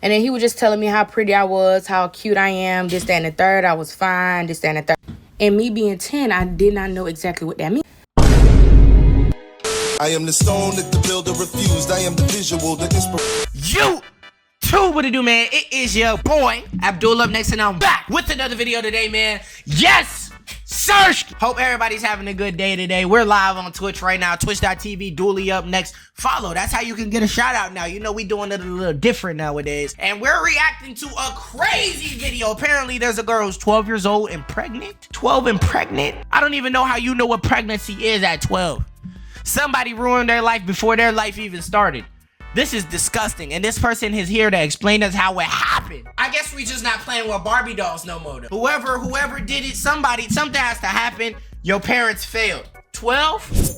And then he was just telling me how pretty I was, how cute I am, this, that, and the third. I was fine, this, that, and the third. And me being 10, I did not know exactly what that meant. I am the stone that the builder refused. I am the visual, the inspiration. You too, what it do, man? It is your boy, Abdul Up Next, and I'm back with another video today, man. Yes, search. Hope everybody's having a good day today. We're live on Twitch right now, twitch.tv, Dooley Up Next. Follow, that's how you can get a shout out now. You know, we doing it a little different nowadays. And we're reacting to a crazy video. Apparently, there's a girl who's 12 years old and pregnant. 12 and pregnant? I don't even know how you know what pregnancy is at 12. Somebody ruined their life before their life even started. This is disgusting, and this person is here to explain us how it happened. I guess we just not playing with Barbie dolls no more. Whoever did it, something has to happen. Your parents failed. 12?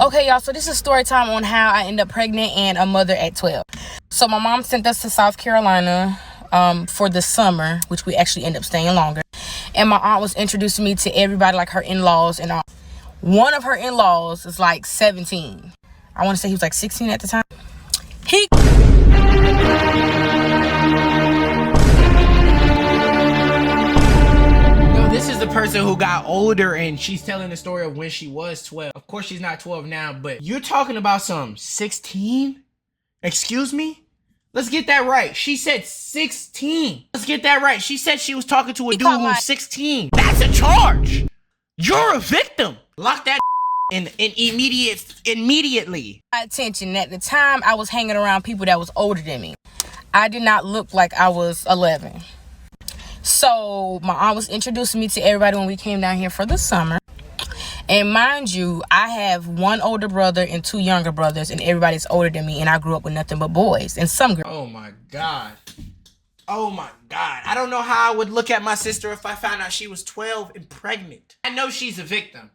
Okay, y'all, so this is story time on how I ended up pregnant and a mother at 12. So my mom sent us to South Carolina for the summer, which we actually ended up staying longer. And my aunt was introducing me to everybody, like her in-laws and all. One of her in-laws is like 17. I want to say he was like 16 at the time. No, this is the person who got older and she's telling the story of when she was 12. Of course, she's not 12 now, but you're talking about some 16? Excuse me? Let's get that right. She said 16. Let's get that right. She said she was talking to a dude who's 16. That's a charge. You're a victim. Lock that in immediately. My attention at the time, I was hanging around people that was older than me. I did not look like I was 11. So my aunt was introducing me to everybody when we came down here for the summer. And mind you, I have one older brother and two younger brothers, and everybody's older than me, and I grew up with nothing but boys and some girls. Oh my God. Oh my God. I don't know how I would look at my sister if I found out she was 12 and pregnant. I know she's a victim.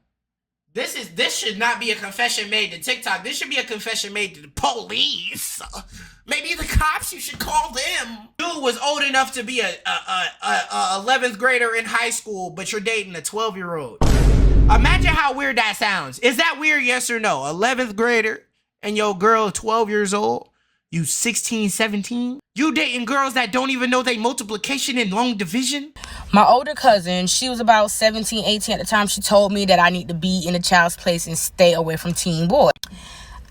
This should not be a confession made to TikTok. This should be a confession made to the police. Maybe the cops, you should call them. Dude was old enough to be a 11th grader in high school, but you're dating a 12-year-old. Imagine how weird that sounds. Is that weird, yes or no? 11th grader and your girl 12 years old? You 16, 17? You dating girls that don't even know they multiplication and long division? My older cousin, she was about 17, 18 at the time. She told me that I need to be in a child's place and stay away from teen boys.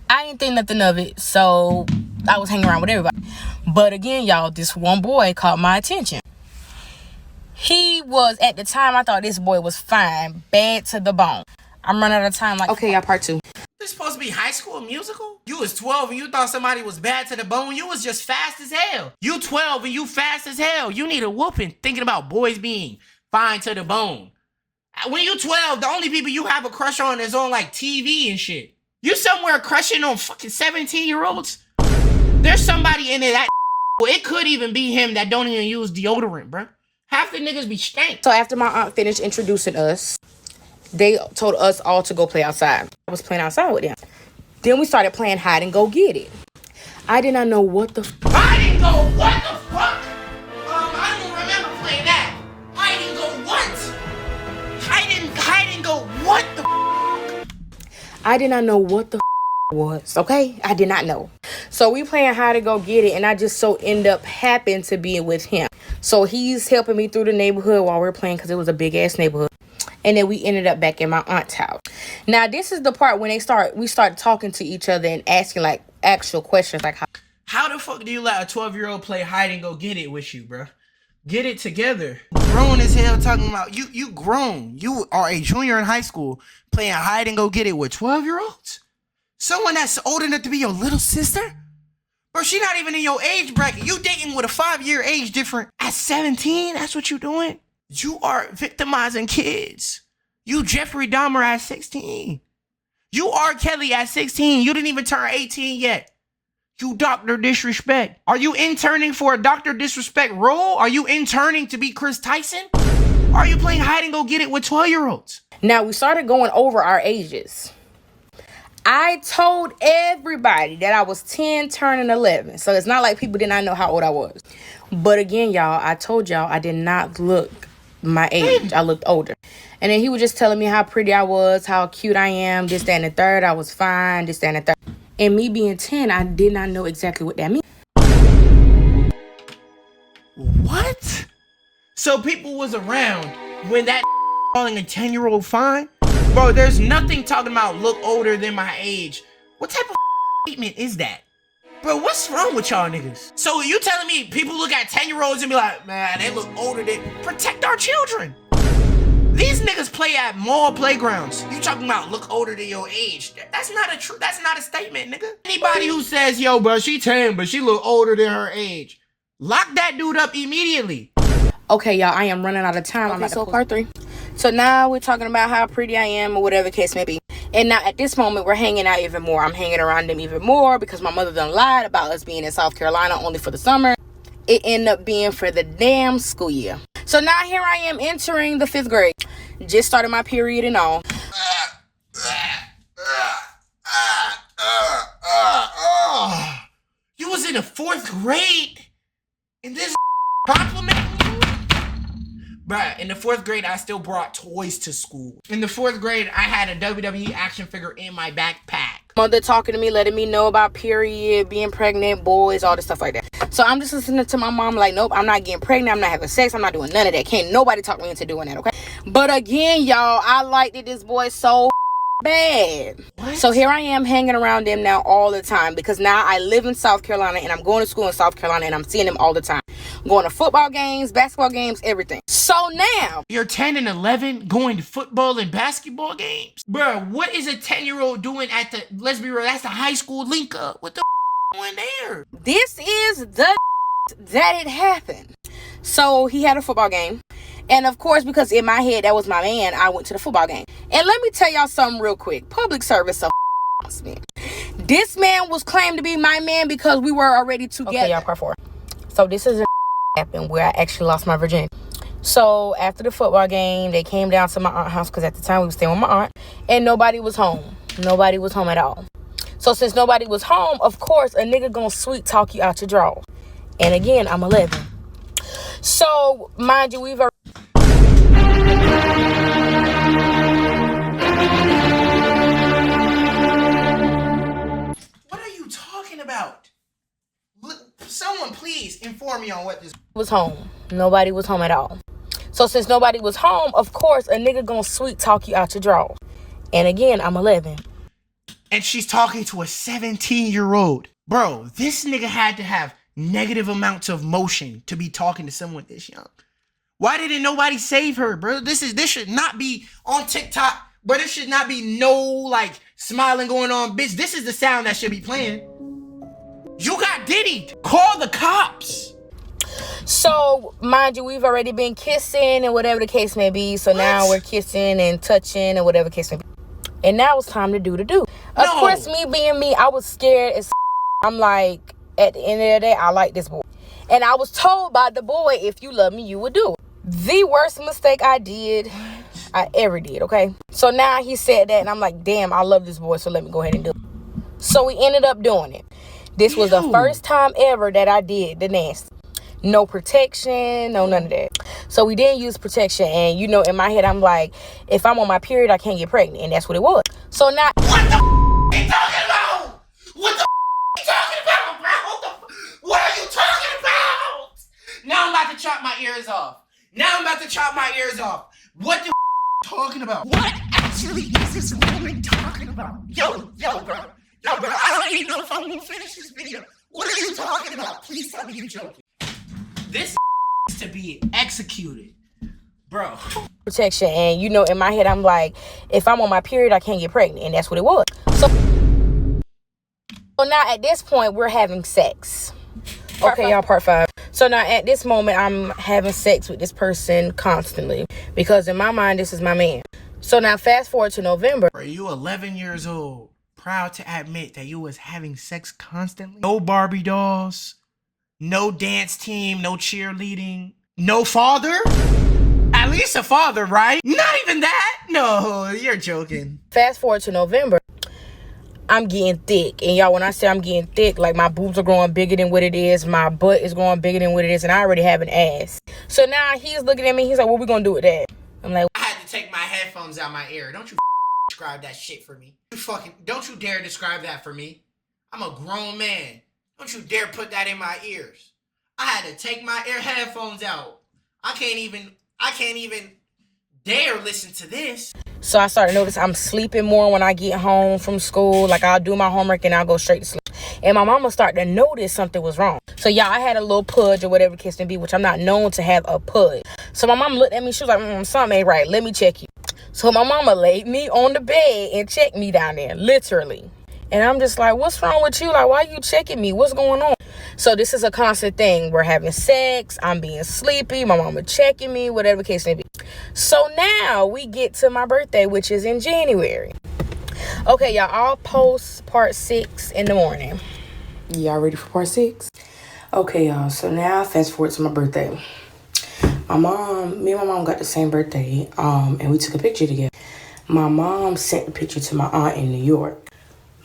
I didn't think nothing of it, so I was hanging around with everybody. But again, y'all, this one boy caught my attention. He was, at the time, I thought this boy was fine, bad to the bone. I'm running out of time. Like, okay, y'all, part 2. This supposed to be High School Musical? You was 12 and you thought somebody was bad to the bone. You was just fast as hell. You 12 and you fast as hell. You need a whooping thinking about boys being fine to the bone. When you 12, the only people you have a crush on is on like TV and shit. You somewhere crushing on fucking 17-year-olds? There's somebody in it that well, it could even be him that don't even use deodorant, bruh. Half the niggas be stank. So after my aunt finished introducing us, they told us all to go play outside. I was playing outside with them. Then we started playing hide and go get it. I did not know what the Hide and go what the fuck? I don't remember playing that. Hide and go what? Hide and go what the I did not know what the was, okay? I did not know. So we playing hide and go get it, and I just so end up happened to be with him. So he's helping me through the neighborhood while we're playing because it was a big ass neighborhood. And then we ended up back in my aunt's house. Now, this is the part when we start talking to each other and asking like actual questions like How the fuck do you let a 12-year-old play hide and go get it with you, bro? Get it together. Grown as hell talking about you grown. You are a junior in high school playing hide and go get it with 12-year-olds? Someone that's old enough to be your little sister? Bro, she not even in your age bracket. You dating with a 5-year age difference at 17? That's what you doing? You are victimizing kids. You Jeffrey Dahmer at 16. You R. Kelly at 16. You didn't even turn 18 yet. You Dr. Disrespect. Are you interning for a Dr. Disrespect role? Are you interning to be Chris Tyson? Are you playing hide and go get it with 12-year-olds? Now, we started going over our ages. I told everybody that I was 10 turning 11. So it's not like people did not know how old I was. But again, y'all, I told y'all I did not look my age. I looked older. And then he was just telling me how pretty I was, how cute I am, this, that, and the third. I was fine, this, that, and the third. And me being 10, I did not know exactly what that meant. So people was around when that calling a 10-year-old fine? Bro, there's nothing talking about look older than my age. What type of statement is that? Bro, what's wrong with y'all niggas? So you telling me people look at 10-year-olds and be like, man, they look older than... Protect our children. These niggas play at mall playgrounds. You talking about look older than your age. That's not a statement, nigga. Anybody who says, yo, bro, she 10, but she look older than her age. Lock that dude up immediately. Okay, y'all, I am running out of time. Okay, so part 3. So now we're talking about how pretty I am or whatever the case may be. And now at this moment, we're hanging out even more. I'm hanging around them even more because my mother done lied about us being in South Carolina only for the summer. It ended up being for the damn school year. So now here I am entering the 5th grade. Just started my period and all. You was in the 4th grade? And this complimenting you? Bruh, in the 4th grade, I still brought toys to school. In the 4th grade, I had a WWE action figure in my backpack. Mother talking to me, letting me know about period, being pregnant, boys, all this stuff like that. So I'm just listening to my mom like, nope, I'm not getting pregnant. I'm not having sex. I'm not doing none of that. Can't nobody talk me into doing that, okay? But again, y'all, I liked it, this boy so bad. What? So here I am hanging around them now all the time because now I live in South Carolina and I'm going to school in South Carolina and I'm seeing them all the time. Going to football games, basketball games, everything. So now you're 10 and 11 going to football and basketball games? Bro, what is a 10-year-old doing at the, let's be real, that's the high school link up. What the going there? This is the that it happened. So he had a football game. And of course, because in my head, that was my man, I went to the football game. And let me tell y'all something real quick. Public service of man. This man was claimed to be my man because we were already together. Okay, y'all, part 4. So this is a happened where I actually lost my virginity. So after the football game, they came down to my aunt's house because at the time we were staying with my aunt. And nobody was home. Nobody was home at all. So since nobody was home, of course, a nigga gonna sweet talk you out your draw. And again, I'm 11. So, mind you, we've already... What are you talking about? Someone please inform me on what this was home. Nobody was home at all. So since nobody was home, of course, a nigga gonna sweet talk you out your draw. And again, I'm 11. And she's talking to a 17-year-old. Bro, this nigga had to have negative amounts of motion to be talking to someone this young. Why didn't nobody save her, bro? This should not be on TikTok, but there should not be no like smiling going on, bitch. This is the sound that should be playing. You got diddied. Call the cops. So, mind you, we've already been kissing and whatever the case may be. So now we're kissing and touching and whatever the case may be. And now it's time to do the do. Of course, me being me, I was scared as I'm like, at the end of the day, I like this boy. And I was told by the boy, if you love me, you would do it. The worst mistake I ever did, okay? So now he said that, and I'm like, damn, I love this boy, so let me go ahead and do it. So we ended up doing it. This was the first time ever that I did the nasty. No protection, no none of that. So we didn't use protection, and you know, in my head, I'm like, if I'm on my period, I can't get pregnant, and that's what it was. So now... What the are you talking about? What the are you talking about, bro? What are you talking about? Now I'm about to chop my ears off. What the talking about? What actually is this woman talking about? Yo, bro. I don't even know if I'm gonna finish this video. What are you talking about? Please tell me you're joking. This is to be executed, bro. Protection, and you know, in my head, I'm like, if I'm on my period, I can't get pregnant, and that's what it was. So now at this point, we're having sex. Okay, y'all, part 5. So now at this moment, I'm having sex with this person constantly because in my mind, this is my man. So now fast forward to November. Are you 11 years old? Proud to admit that you was having sex constantly? No Barbie dolls, no dance team, no cheerleading, no father? At least a father, right? Not even that? No, you're joking. Fast forward to November. I'm getting thick. And y'all, when I say I'm getting thick, like my boobs are growing bigger than what it is. My butt is growing bigger than what it is. And I already have an ass. So now he's looking at me. He's like, what we gonna do with that? I'm like, I had to take my headphones out my ear. Don't you describe that shit for me. Don't you dare describe that for me. I'm a grown man. Don't you dare put that in my ears. I had to take my headphones out. I can't even dare listen to this. So I started to notice I'm sleeping more when I get home from school. Like, I'll do my homework and I'll go straight to sleep. And my mama started to notice something was wrong. So yeah, I had a little pudge or whatever the case may be, which I'm not known to have a pudge. So my mom looked at me. She was like, something ain't right. Let me check you. So my mama laid me on the bed and checked me down there, literally. And I'm just like, what's wrong with you? Like, why you checking me? What's going on? So this is a constant thing. We're having sex. I'm being sleepy. My mama checking me, whatever the case may be. So now we get to my birthday, which is in January. Okay, y'all, I'll post part 6 in the morning. Y'all ready for part 6? Okay, y'all, so now fast forward to my birthday. Me and my mom got the same birthday, and we took a picture together. My mom sent the picture to my aunt in New York.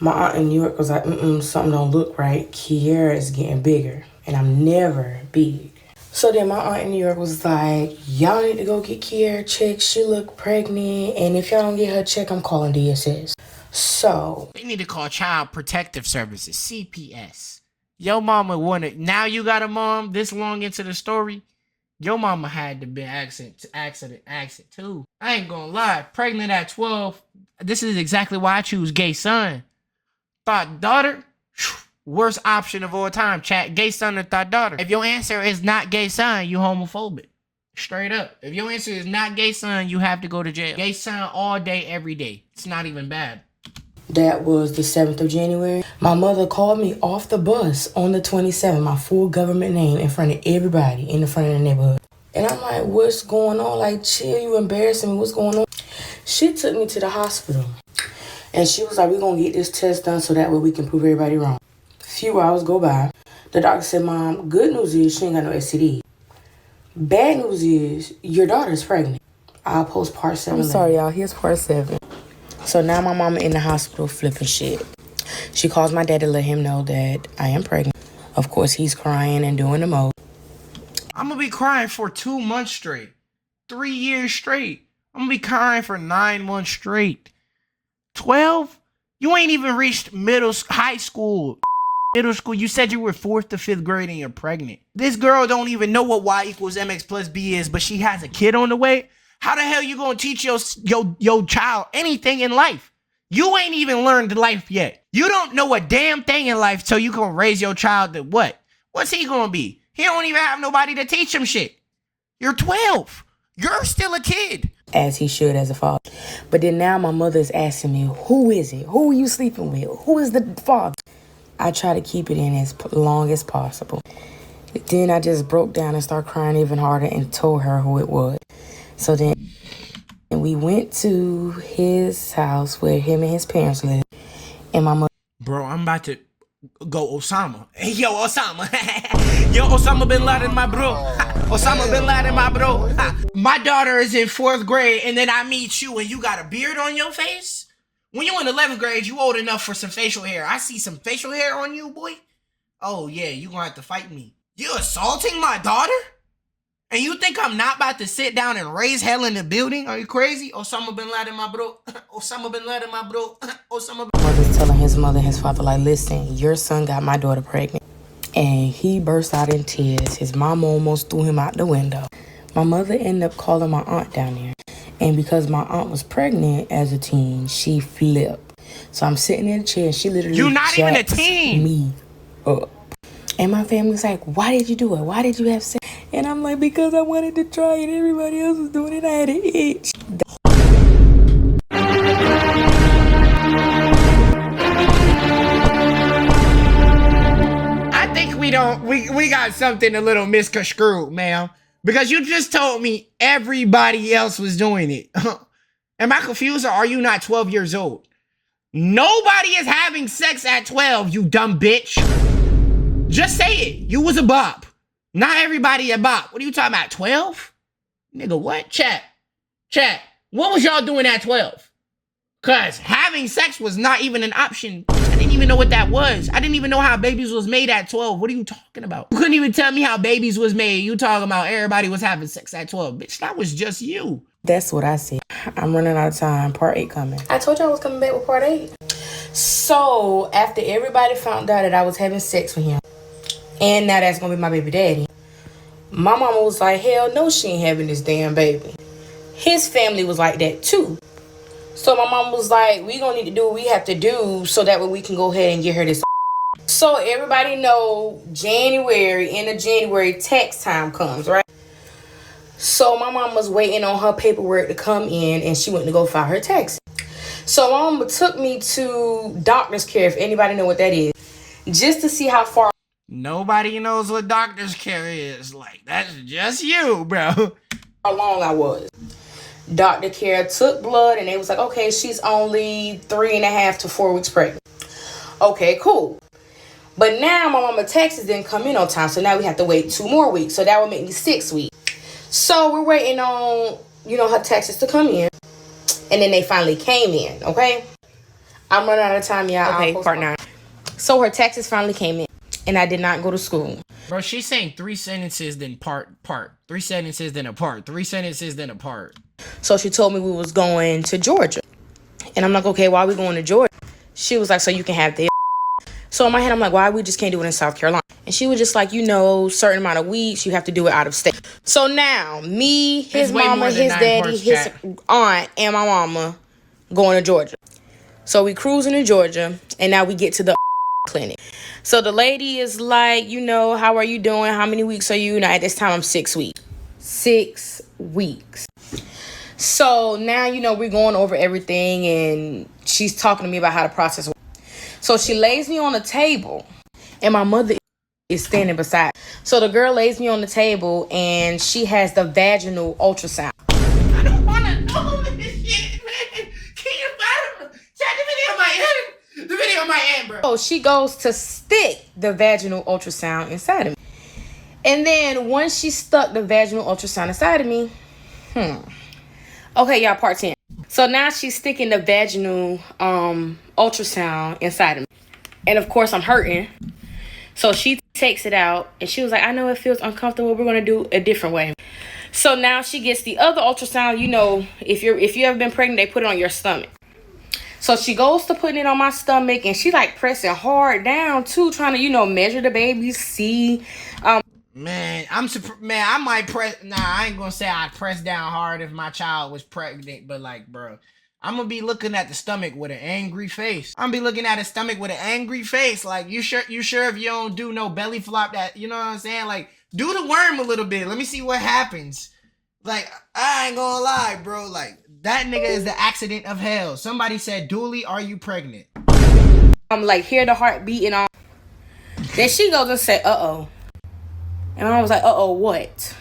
My aunt in New York was like, something don't look right. Kiara is getting bigger, and I'm never big. So then my aunt in New York was like, y'all need to go get Kiara checked. She look pregnant, and if y'all don't get her checked, I'm calling DSS. So they need to call Child Protective Services, CPS. Your mama wanted, now you got a mom this long into the story. Your mama had to be accident too. I ain't gonna lie, pregnant at 12. This is exactly why I choose gay son. Thought daughter, worst option of all time. Chat, gay son or thought daughter. If your answer is not gay son, you homophobic. Straight up. If your answer is not gay son, you have to go to jail. Gay son all day, every day. It's not even bad. That was the 7th of January. My mother called me off the bus on the 27th, my full government name in front of everybody in the front of the neighborhood. And I'm like, what's going on? Like, chill, you embarrassing me. What's going on? She took me to the hospital. And she was like, we're going to get this test done so that way we can prove everybody wrong. A few hours go by. The doctor said, Mom, good news is she ain't got no STD. Bad news is your daughter's pregnant. I'll post part 7. I'm sorry, y'all. Here's part 7. So now my mama in the hospital flipping shit. She calls my dad to let him know that I am pregnant. Of course, he's crying and doing the most. I'm going to be crying for 2 months straight. 3 years straight. I'm going to be crying for 9 months straight. 12? You ain't even reached high school. Middle school, you said you were 4th to 5th grade and you're pregnant. This girl don't even know what Y equals MX plus B is, but she has a kid on the way. How the hell you gonna teach your child anything in life? You ain't even learned life yet. You don't know a damn thing in life till you gonna raise your child to what? What's he gonna be? He don't even have nobody to teach him shit. You're 12. You're still a kid. As he should as a father. But then now my mother is asking me, who is it? Who are you sleeping with? Who is the father? I try to keep it in as long as possible. Then I just broke down and started crying even harder and told her who it was. So then we went to his house where him and his parents live. And my mother... Bro, I'm about to go Osama. Yo, Osama. Yo, Osama bin Laden, my bro. Osama bin Laden, my bro. My daughter is in 4th grade, and then I meet you, and you got a beard on your face? When you in 11th grade, you old enough for some facial hair. I see some facial hair on you, boy. Oh, yeah, you gonna have to fight me. You assaulting my daughter? And you think I'm not about to sit down and raise hell in the building? Are you crazy? Osama bin Laden, my bro. Osama bin Laden, my bro. Osama bin... My mother's telling his mother and his father, like, listen, your son got my daughter pregnant. And he burst out in tears. His mom almost threw him out the window. My mother ended up calling my aunt down there. And because my aunt was pregnant as a teen, she flipped. So I'm sitting in the chair and she literally You're not even a teen. Me up. And my family's like, why did you do it? Why did you have sex? And I'm like, because I wanted to try it. Everybody else was doing it. I had an itch. I think we got something a little misconstrued, ma'am. Because you just told me everybody else was doing it. Am I confused or are you not 12 years old? Nobody is having sex at 12, you dumb bitch. Just say it. You was a bop. Not everybody a bop. What are you talking about, 12? Nigga, what? Chat. What was y'all doing at 12? Because having sex was not even an option. I didn't even know what that was. I didn't even know how babies was made at 12. What are you talking about? You couldn't even tell me how babies was made. You talking about everybody was having sex at 12. Bitch, that was just you. That's what I said. I'm running out of time. Part 8 coming. I told you I was coming back with part 8. So, after everybody found out that I was having sex with him, and now that's going to be my baby daddy, My mama was like, hell no, she ain't having this damn baby. His family was like that too. So my mom was like, we gonna need to do what we have to do so that way we can go ahead and get her this. So everybody know January, end of January, tax time comes, right? So my mom was waiting on her paperwork to come in and she went to go file her taxes. So my mama took me to doctor's care, if anybody know what that is, just to see how far. Nobody knows what doctor's care is. Like, that's just you, bro. How long I was. Doctor care took blood and they was like, okay, she's only 3.5 to 4 weeks pregnant. Okay, cool. But now my mama taxes didn't come in on time, so now we have to wait 2 more weeks. So that would make me 6 weeks. So we're waiting on, her taxes to come in. And then they finally came in, okay? I'm running out of time, y'all. Okay, part 9. So her taxes finally came in. And I did not go to school. Bro, she's saying 3 sentences, then part. 3 sentences, then a part. 3 sentences, then a part. So she told me we was going to Georgia. And I'm like, okay, why are we going to Georgia? She was like, so you can have this. So in my head, I'm like, why we just can't do it in South Carolina? And she was just like, certain amount of weeks, you have to do it out of state. So now, me, his mama, his daddy, his aunt, and my mama going to Georgia. So we cruising to Georgia, and now we get to the clinic. So the lady is like, how are you doing? How many weeks are you? Now, at this time, I'm 6 weeks. 6 weeks. So now, we're going over everything, and she's talking to me about how the process works. So she lays me on the table, and my mother is standing beside. So the girl lays me on the table, and she has the vaginal ultrasound. I don't want to know this shit, man. Can you find check the video on my end? The video on my end, bro. So she goes to stick the vaginal ultrasound inside of me. And then once she stuck the vaginal ultrasound inside of me, okay, y'all, part 10. So now she's sticking the vaginal ultrasound inside of me. And of course I'm hurting. So she takes it out and she was like, I know it feels uncomfortable. We're going to do a different way. So now she gets the other ultrasound. If you ever been pregnant, they put it on your stomach. So she goes to putting it on my stomach and she like pressing hard down too, trying to, measure the baby, see. Man, I might press. Nah, I ain't gonna say I'd press down hard if my child was pregnant, but like, bro, I'm gonna be looking at the stomach with an angry face. I'm gonna be looking at the stomach with an angry face. Like, you sure if you don't do no belly flop that, you know what I'm saying? Like, do the worm a little bit. Let me see what happens. Like, I ain't gonna lie, bro. Like, that nigga is the accident of hell. Somebody said, Dooley, are you pregnant? I'm like, hear the heart beating on. Then she goes and say, uh-oh. And I was like, uh-oh, what?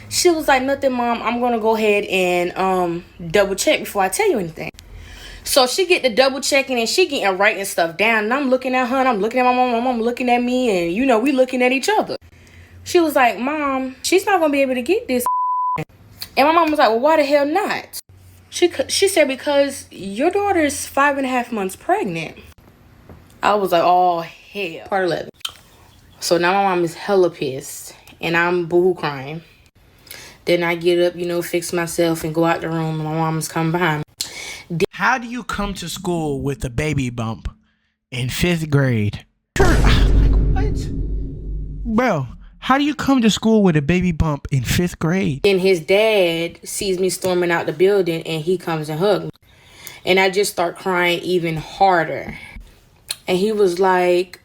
She was like, nothing, Mom. I'm going to go ahead and double check before I tell you anything. So she get the double checking and she getting writing stuff down. And I'm looking at her and I'm looking at my mom. My mom looking at me and, we looking at each other. She was like, Mom, she's not going to be able to get this. And my mom was like, well, why the hell not? She said, because your daughter is 5.5 months pregnant. I was like, oh, hell. Part 11. So now my mom is hella pissed. And I'm boo-hoo crying. Then I get up, fix myself and go out the room. And my mom's coming behind me. How do you come to school with a baby bump in 5th grade? Like, what? Bro, how do you come to school with a baby bump in 5th grade? Then his dad sees me storming out the building and he comes and hugs me. And I just start crying even harder. And he was like,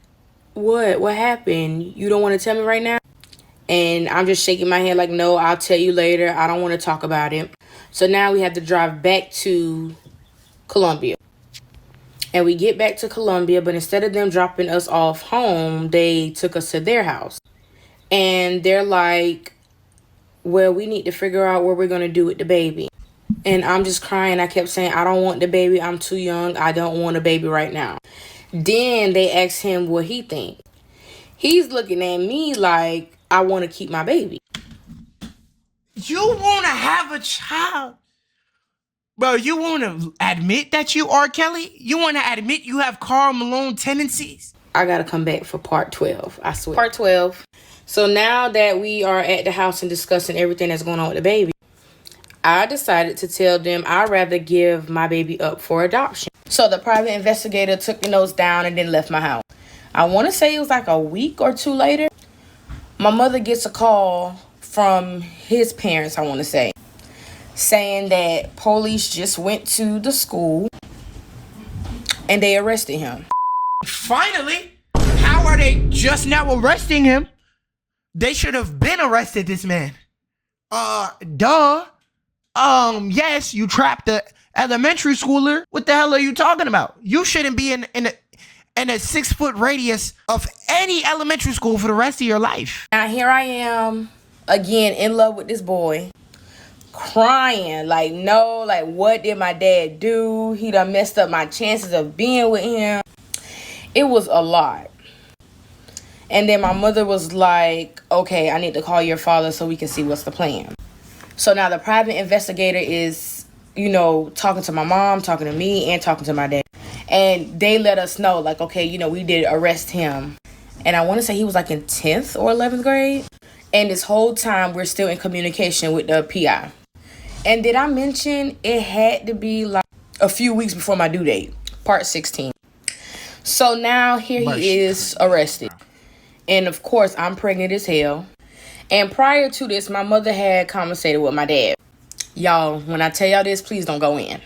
what happened? You don't want to tell me right now? And I'm just shaking my head like, no, I'll tell you later. I don't want to talk about it. So now we have to drive back to Columbia. And we get back to Columbia, but instead of them dropping us off home, they took us to their house. And they're like, well, we need to figure out what we're going to do with the baby. And I'm just crying. I kept saying, I don't want the baby. I'm too young. I don't want a baby right now. Then they asked him what he thinks. He's looking at me like, I want to keep my baby. You want to have a child? Bro, you want to admit that you are Kelly? You want to admit you have Karl Malone tendencies? I got to come back for part 12. I swear. Part 12. So now that we are at the house and discussing everything that's going on with the baby, I decided to tell them I'd rather give my baby up for adoption. So the private investigator took the notes down and then left my house. I want to say it was like a week or two later. My mother gets a call from his parents, I want to say, saying that police just went to the school and they arrested him. Finally? How are they just now arresting him? They should have been arrested this man. Duh. Yes, you trapped the elementary schooler. What the hell are you talking about? You shouldn't be in a 6 foot radius of any elementary school for the rest of your life. Now here I am again in love with this boy, crying like, no, like, what did my dad do? He done messed up my chances of being with him. It was a lot. And then my mother was like, okay, I need to call your father so we can see what's the plan. So now the private investigator is, talking to my mom, talking to me, and talking to my dad. And they let us know, like, okay, we did arrest him. And I want to say he was like in 10th or 11th grade. And this whole time we're still in communication with the PI. And did I mention it had to be like a few weeks before my due date, part 16. So now here he is arrested. And of course, I'm pregnant as hell. And prior to this, my mother had conversated with my dad. Y'all, when I tell y'all this, please don't go in.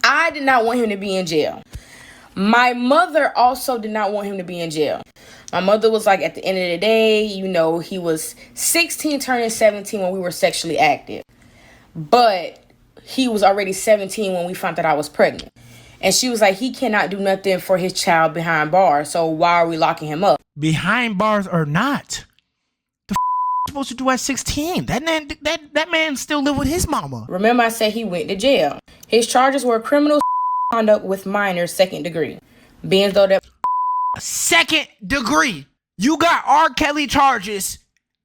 I did not want him to be in jail. My mother also did not want him to be in jail. My mother was like, at the end of the day, he was 16 turning 17 when we were sexually active. But he was already 17 when we found out I was pregnant. And she was like, he cannot do nothing for his child behind bars. So why are we locking him up? Behind bars or not? The supposed to do at 16? That man still live with his mama. Remember I said he went to jail. His charges were criminal conduct with minors, 2nd degree. Being though that 2nd degree. You got R. Kelly charges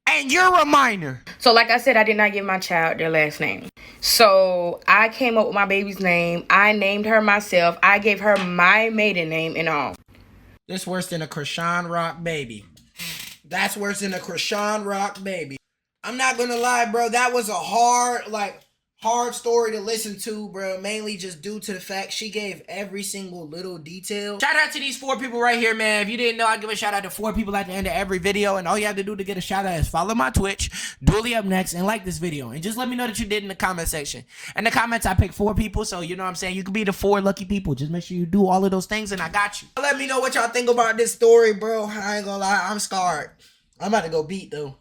and you're a minor. So like I said, I did not give my child their last name. So I came up with my baby's name. I named her myself. I gave her my maiden name and all. This worse than a Krishan Rock baby. That's worse than a Krishan Rock baby. I'm not gonna lie, bro. That was a hard story to listen to, bro. Mainly just due to the fact she gave every single little detail. Shout out to these 4 people right here, man. If you didn't know, I give a shout out to 4 people at the end of every video. And all you have to do to get a shout out is follow my Twitch, Dooley Up Next, and like this video. And just let me know that you did in the comment section. In the comments, I picked 4 people. So you know what I'm saying? You could be the 4 lucky people. Just make sure you do all of those things and I got you. Let me know what y'all think about this story, bro. I ain't gonna lie. I'm scarred. I'm about to go beat though.